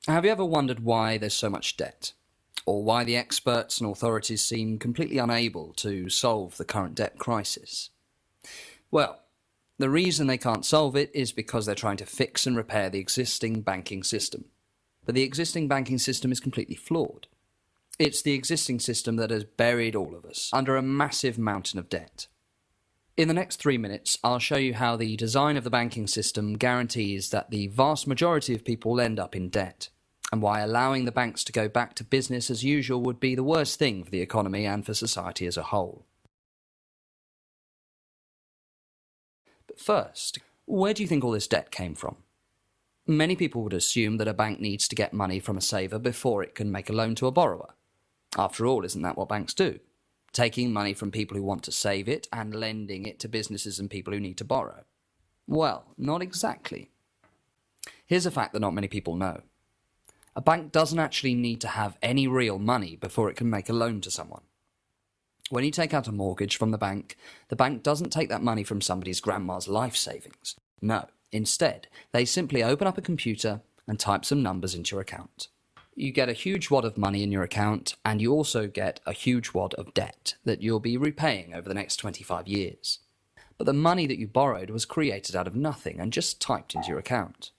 Have you ever wondered why there's so much debt? Or why the experts and authorities seem completely unable to solve the current debt crisis? Well, the reason they can't solve it is because they're trying to fix and repair the existing banking system. But the existing banking system is completely flawed. It's the existing system that has buried all of us under a massive mountain of debt. In the next 3 minutes, I'll show you how the design of the banking system guarantees that the vast majority of people end up in debt, and why allowing the banks to go back to business as usual would be the worst thing for the economy and for society as a whole. But first, where do you think all this debt came from? Many people would assume that a bank needs to get money from a saver before it can make a loan to a borrower. After all, isn't that what banks do? Taking money from people who want to save it and lending it to businesses and people who need to borrow. Well, not exactly. Here's a fact that not many people know. A bank doesn't actually need to have any real money before it can make a loan to someone. When you take out a mortgage from the bank doesn't take that money from somebody's grandma's life savings. No, instead, they simply open up a computer and type some numbers into your account. You get a huge wad of money in your account, and you also get a huge wad of debt that you'll be repaying over the next 25 years. But the money that you borrowed was created out of nothing and just typed into your account.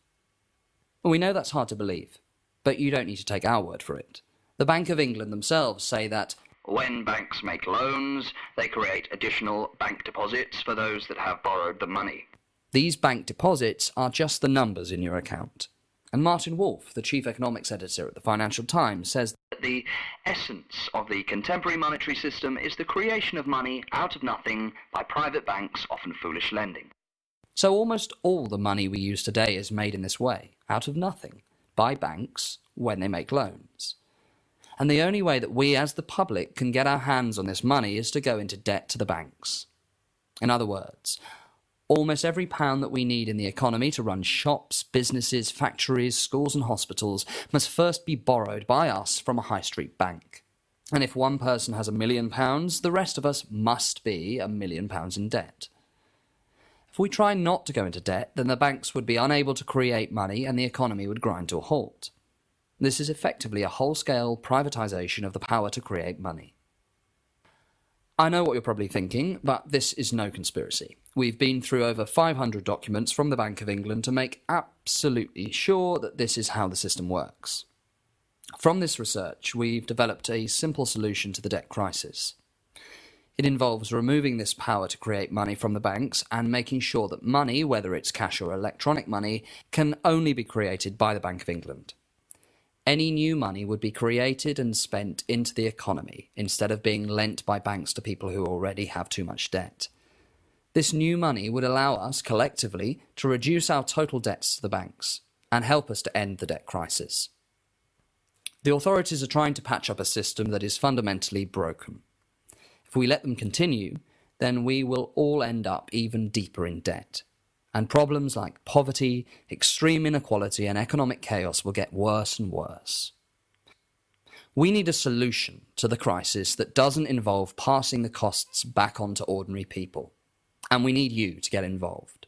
Well, we know that's hard to believe, but you don't need to take our word for it. The Bank of England themselves say that when banks make loans, they create additional bank deposits for those that have borrowed the money. These bank deposits are just the numbers in your account. And Martin Wolf, the chief economics editor at the Financial Times, says that the essence of the contemporary monetary system is the creation of money out of nothing by private banks, often foolish lending. So almost all the money we use today is made in this way, out of nothing, by banks when they make loans. And the only way that we as the public can get our hands on this money is to go into debt to the banks. In other words, almost every pound that we need in the economy to run shops, businesses, factories, schools and hospitals must first be borrowed by us from a high street bank. And if one person has £1 million, the rest of us must be £1 million in debt. If we try not to go into debt, then the banks would be unable to create money and the economy would grind to a halt. This is effectively a whole-scale privatisation of the power to create money. I know what you're probably thinking, but this is no conspiracy. We've been through over 500 documents from the Bank of England to make absolutely sure that this is how the system works. From this research, we've developed a simple solution to the debt crisis. It involves removing this power to create money from the banks and making sure that money, whether it's cash or electronic money, can only be created by the Bank of England. Any new money would be created and spent into the economy instead of being lent by banks to people who already have too much debt. This new money would allow us, collectively, to reduce our total debts to the banks and help us to end the debt crisis. The authorities are trying to patch up a system that is fundamentally broken. If we let them continue, then we will all end up even deeper in debt. And problems like poverty, extreme inequality and economic chaos will get worse and worse. We need a solution to the crisis that doesn't involve passing the costs back on to ordinary people. And we need you to get involved.